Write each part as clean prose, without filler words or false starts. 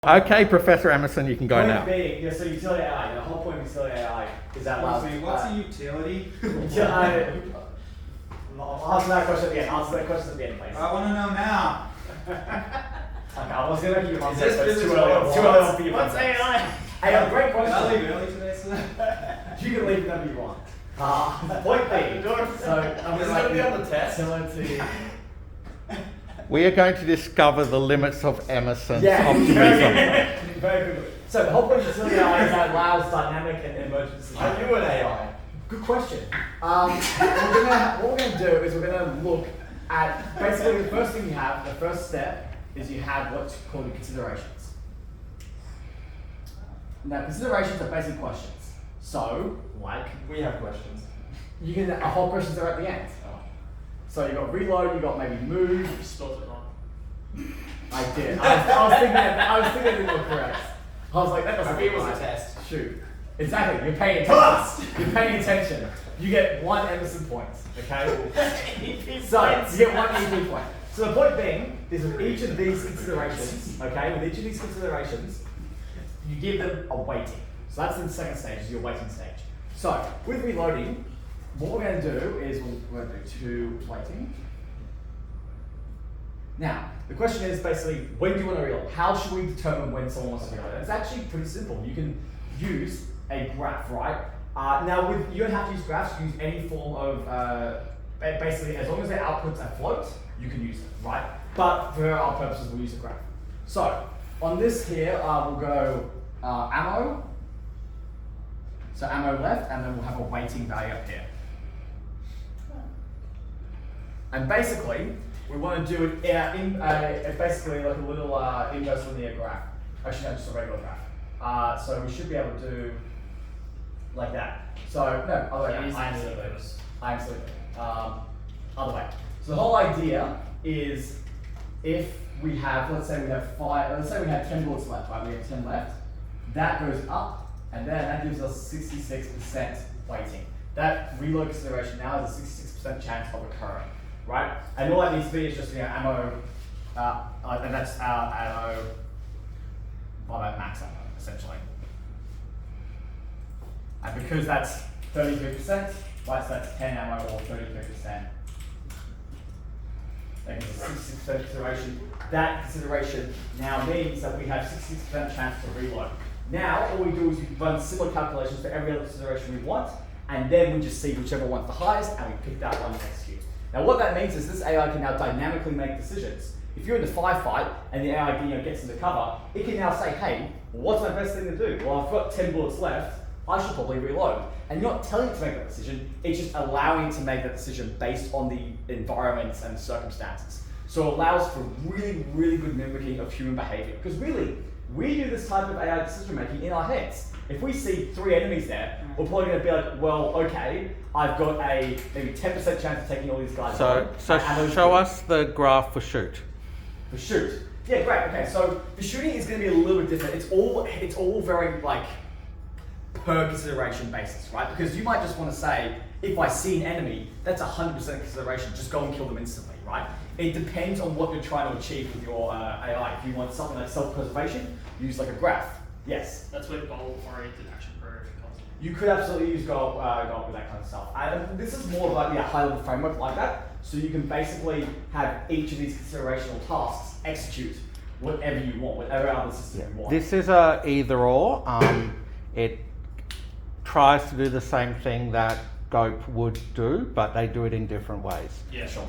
Okay, Professor Emerson, you can go now. Being, so utility AI, the whole point of utility AI is that What's a utility? I'll answer that question at the end. Please. I want to know now. Okay, I was going to give you an answer, this but it's too business early. what Too early for you. What's AI? Hey, great Did I question. leave early today, sir? You can leave whenever you want. Point being, so I'm Is it going to be on the test? similar to... We are going to discover the limits of Emerson's Yeah, optimism. very good. So the whole point of utility AI is that it allows dynamic and emergent decisions. Are you an AI? Good question. What we're going to do is we're going to look at basically the first thing you have, the first step is you have what's called the considerations. Now, considerations are basic questions. So, like, We have questions. you can, a whole questions are at the end. So you got reload, you got maybe move. You spelled it wrong. I did. I was thinking it was correct. I was like, that doesn't Maybe it was look a right. test. Shoot. Exactly. You're paying attention. You're paying attention. You get 1 Emerson point. Okay. So you get 1 EP point. So the point being is with each of these considerations, okay, with each of these considerations, you give them a weighting. So that's the second stage, is your weighting stage. So with reloading, what we're going to do is we're going to do 2 weighting. Now, the question is basically, when do you want to reload? How should we determine when someone wants to reload? It's actually pretty simple. You can use a graph, right? Now, you don't have to use graphs. You use any form of, basically, as long as the outputs are float, you can use it, right? But for our purposes, we'll use a graph. So, on this here, we'll go ammo. So ammo left, and then we'll have a weighting value up here. And basically, we want to do it in basically like a little inverse linear graph. Actually, no, just a regular graph. So we should be able to do like that. So, no, other way. I am sleeping. Other way. So the whole idea is if we have, let's say we have 10 bullets left, right? We have 10 left. That goes up, and then that gives us 66% weighting. That reload consideration now is a 66% chance of occurring. Right? And all that needs to be is just ammo, and that's ammo by max ammo, essentially. And because that's 33%, right, so that's 10 ammo or 33%. That gives us 66% consideration. That consideration now means that we have 66% chance to reload. Now, all we do is we run similar calculations for every other consideration we want, and then we just see whichever one's the highest, and we pick that one and execute. Now what that means is this AI can now dynamically make decisions. If you're in the firefight and the AI gets into cover, it can now say, hey, what's my best thing to do? Well, I've got 10 bullets left, I should probably reload. And you're not telling it to make that decision, it's just allowing it to make that decision based on the environment and circumstances. So it allows for really, really good mimicking of human behavior. Because really, we do this type of AI decision making in our heads. If we see 3 enemies there, we're probably going to be like, well, okay, I've got a maybe 10% chance of taking all these guys So show us the graph for shoot. For shoot. Yeah, great. Okay, so the shooting is going to be a little bit different. It's all very like per consideration basis, right? Because you might just want to say, if I see an enemy, that's 100% consideration. Just go and kill them instantly, right? It depends on what you're trying to achieve with your AI. If you want something like self-preservation, use like a graph. Yes. That's where goal-oriented action programming comes in. You could absolutely use goal with that kind of stuff. And this is more of like a high-level framework like that. So you can basically have each of these considerational tasks execute whatever you want, whatever other system you want. This is a either or. It tries to do the same thing that GOAP would do, but they do it in different ways. Yeah, Sure.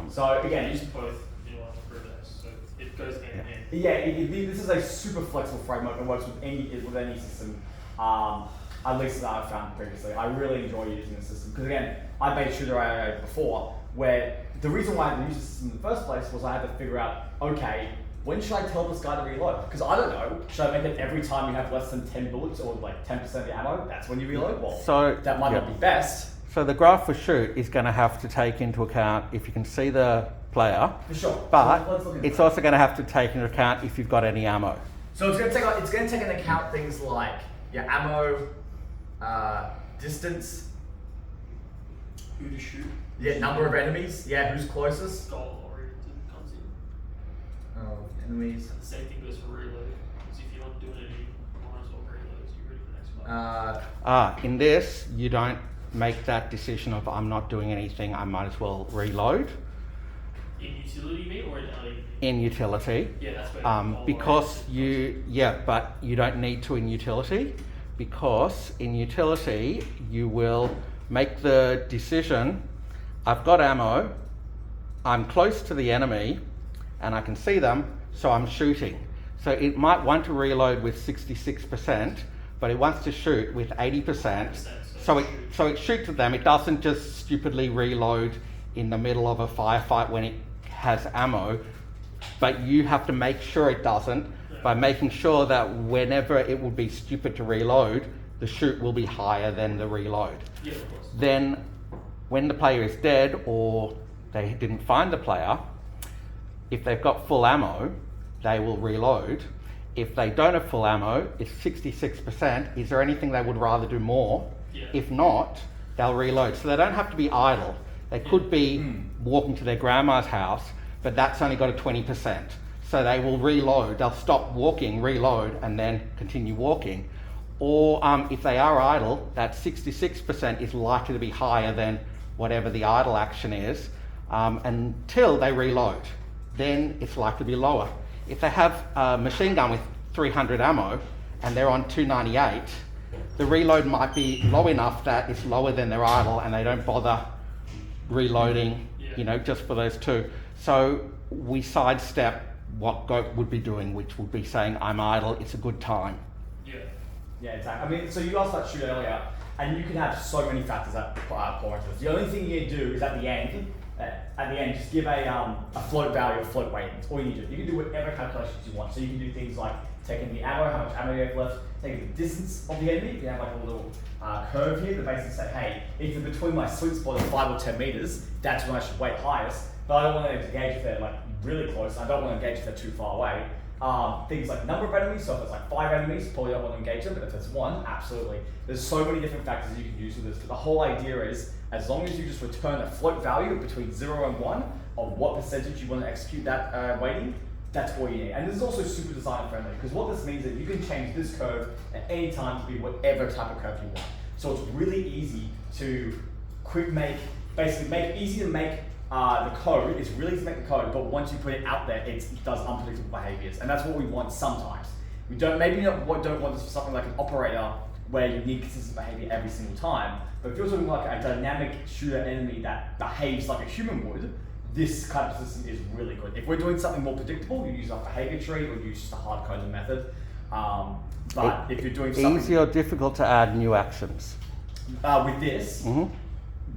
So You again, use both in one for this, so it goes hand in hand. yeah, this is a super flexible framework and works with any system. At least that I've found previously. I really enjoy using the system because again, I made shooter AI before, where the reason why I had to use the system in the first place was I had to figure out, okay, when should I tell this guy to reload? Because I don't know, should I make it every time you have less than 10 bullets or like 10% of the ammo? That's when you reload? Well, So, that might not be best. So the graph for shoot is going to have to take into account if you can see the player, For sure. but So let's look into it's that. also going to have to take into account if you've got any ammo. So it's going to take into account things like your ammo, distance, Who to shoot. yeah, number of enemies, yeah, who's closest. Goal-oriented comes in. Enemies. The same thing goes for reload. So In this, you don't make that decision of I'm not doing anything, I might as well reload. In utility meat or in LED? In utility. Yeah, that's where Because but you don't need to in utility, because in utility you will make the decision, I've got ammo, I'm close to the enemy and I can see them, so I'm shooting. So it might want to reload with 66%, but it wants to shoot with 80%. So it shoots at them. It doesn't just stupidly reload in the middle of a firefight when it has ammo, but you have to make sure it doesn't by making sure that whenever it would be stupid to reload, the shoot will be higher than the reload. Yeah, of course. Then when the player is dead or they didn't find the player, if they've got full ammo, they will reload. If they don't have full ammo, it's 66%. Is there anything they would rather do more? Yeah. If not, they'll reload. So they don't have to be idle. They could be walking to their grandma's house, but that's only got a 20%. So they will reload. They'll stop walking, reload, and then continue walking. Or if they are idle, that 66% is likely to be higher than whatever the idle action is until they reload. Then it's likely to be lower. If they have a machine gun with 300 ammo and they're on 298, the reload might be low enough that it's lower than their idle and they don't bother reloading, just for those two. So we sidestep what Goat would be doing, which would be saying, I'm idle, it's a good time. Yeah, exactly. I mean, so you asked that shoot earlier, and you can have so many factors that pour into this. The only thing you need to do is at the end, just give a float value or float weighting. That's all you need to do. You can do whatever calculations you want. So you can do things like taking the ammo, how much ammo you have left, taking the distance of the enemy. You have like a little curve here that basically say, hey, if it's between my sweet spot of 5 or 10 meters, that's when I should weight highest. But I don't want to engage if they're like really close. I don't want to engage if they're too far away. Things like number of enemies, so if it's like 5 enemies, probably don't want to engage them, but if it's 1, absolutely. There's so many different factors you can use with this, but the whole idea is, as long as you just return a float value between 0 and 1 of what percentage you want to execute that weighting, that's all you need. And this is also super design friendly, because what this means is that you can change this curve at any time to be whatever type of curve you want. So it's really easy to easy to make the code. It's really easy to make the code, but once you put it out there, it does unpredictable behaviors, and that's what we want sometimes. We don't want this for something like an operator where you need consistent behavior every single time. But if you're talking like a dynamic shooter enemy that behaves like a human would, this kind of system is really good. If we're doing something more predictable, you use a behavior tree or use just a hard coded method. But if you're doing something easy or difficult to add new actions with this,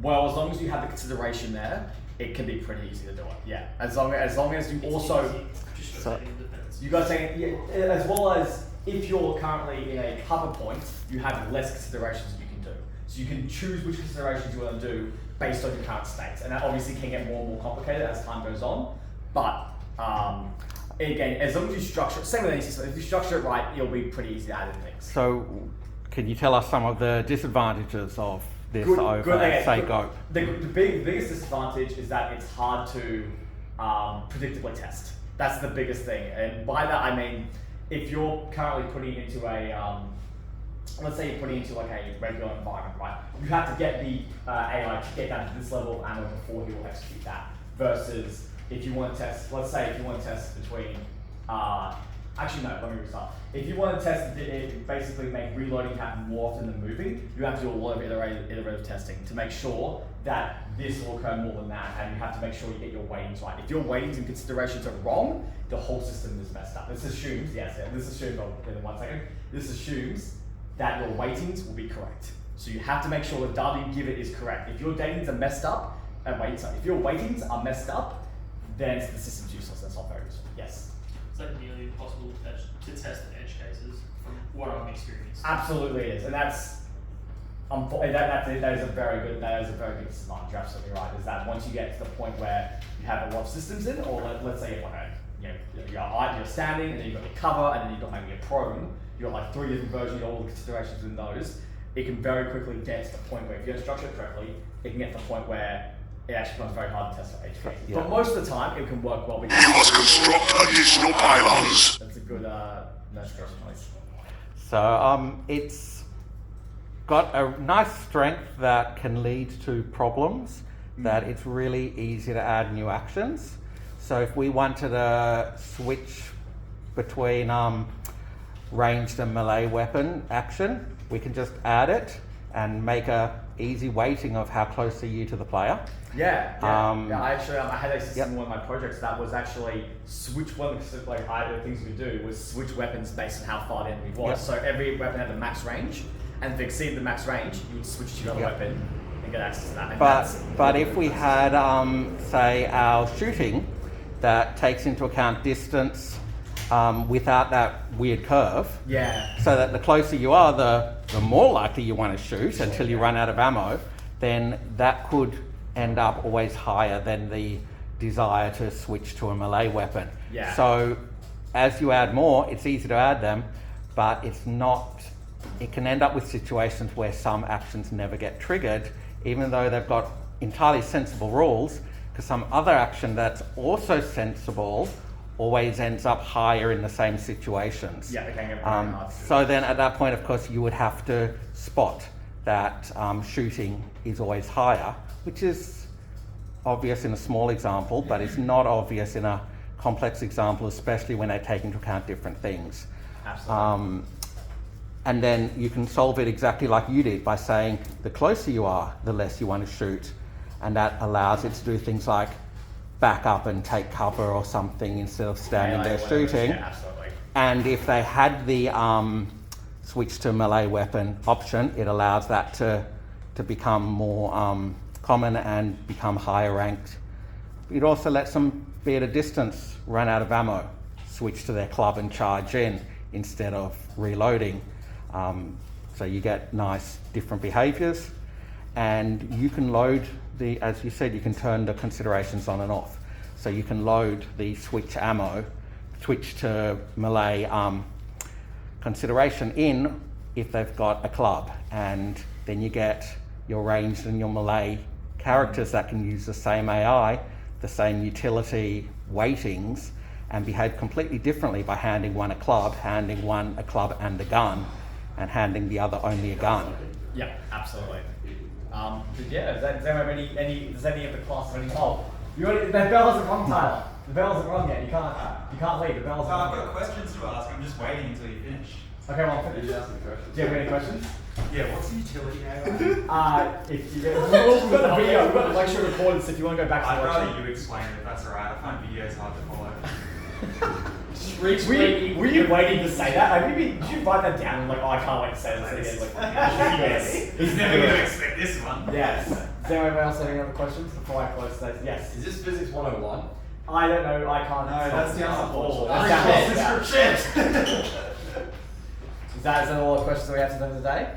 well, as long as you have the consideration there, it can be pretty easy to do it. Yeah, as long as you also you got to say as well as if you're currently in a cover point, you have less considerations you can do. So you can choose which considerations you want to do based on your current states, and that obviously can get more and more complicated as time goes on. But again, as long as you structure it, same with any system, if you structure it right, it'll be pretty easy to add in things. So, can you tell us some of the disadvantages of this over, say, Go? The biggest disadvantage is that it's hard to predictably test. That's the biggest thing, and by that I mean, if you're currently putting into a let's say you're putting into like a regular environment, right? You have to get the AI to get down to this level of ammo before he will execute that. Versus if you want to test, let's say if you want to test between, actually no, let me restart. If you want to test it, basically make reloading happen more often than moving, you have to do a lot of iterative testing to make sure that this will occur more than that, and you have to make sure you get your weightings right. If your weightings and considerations are wrong, the whole system is messed up. This assumes, in 1 second, this assumes that your weightings will be correct. So you have to make sure the data you give it is correct. If your weightings are messed up, if your weightings are messed up, then the system's useless. That's not very useful. Yes. It's like nearly impossible to test the edge cases from what I've experienced. Absolutely it is, and that is a very good disadvantage. You're absolutely right. Is that once you get to the point where you have a lot of systems in, or let's say you're standing, and then you've got your cover, and then you've got maybe a prone. You've got like 3 different versions, all the considerations in those. It can very quickly get to the point where if you don't structure it correctly, it can get to the point where it actually becomes very hard to test for edge cases. Yeah. But most of the time, it can work well. You must construct additional pylons. That's a good notification noise. So it's got a nice strength that can lead to problems, that it's really easy to add new actions. So if we wanted to switch between ranged and melee weapon action, we can just add it and make a easy weighting of how close are you to the player. Yeah. I actually I had a system Yep. in one of my projects that was actually switch weapons. Like the things we do was switch weapons based on how far the enemy was. Yep. So every weapon had the max range, and if it exceeded the max range, you would switch to your other Yep. weapon and get access to that. And But if we had, say, our shooting that takes into account distance without that weird curve, yeah. so that the closer you are, the more likely you want to shoot until you run out of ammo, then that could end up always higher than the desire to switch to a melee weapon. Yeah. So as you add more, it's easy to add them, but it's not, it can end up with situations where some actions never get triggered, even though they've got entirely sensible rules, because some other action that's also sensible always ends up higher in the same situations. Yeah, they can get very hard. So then at that point, of course, you would have to spot that shooting is always higher, which is obvious in a small example, but it's not obvious in a complex example, especially when they take into account different things. Absolutely. And then you can solve it exactly like you did by saying the closer you are, the less you want to shoot. And that allows it to do things like back up and take cover or something instead of standing there shooting. Yeah, absolutely. And if they had the switch to melee weapon option, it allows that to become more common and become higher ranked. It also lets them be at a distance, run out of ammo, switch to their club and charge in instead of reloading. So you get nice different behaviors, and you can load as you said, you can turn the considerations on and off. So you can load the switch ammo, switch to melee consideration in if they've got a club, and then you get your ranged and your melee characters that can use the same AI, the same utility weightings, and behave completely differently by handing one a club, handing one a club and a gun, and handing the other only a gun. Yeah, absolutely. But yeah, does anyone have does any of the class have any? Oh, the bell hasn't rung, Tyler. The bell hasn't rung yet. You can't leave. The bell hasn't I've rung got yet. questions to ask. I'm just waiting until you finish. Okay, well, I'll finish. You ask me questions. Do you have any questions? Yeah, what's the utility AI? If you we've got the video, we've got the lecture recorded, so if you want to go back to I'd the lecture. rather you explain it if that's alright. I find videos hard to follow. Were you waiting to say that? Did you write that down? And like, oh, I can't wait to say this again. Like, yes. He's never going to expect this one. Yes. Does anyone else have any other questions before I close today? Yes. Is this Physics 101? I don't know. I can't. No, that's down the hall. That's down the hall. Shit. Is that all the questions that we have to do today?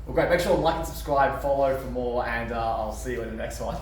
Well, great. Make sure to like and subscribe, follow for more, and I'll see you in the next one.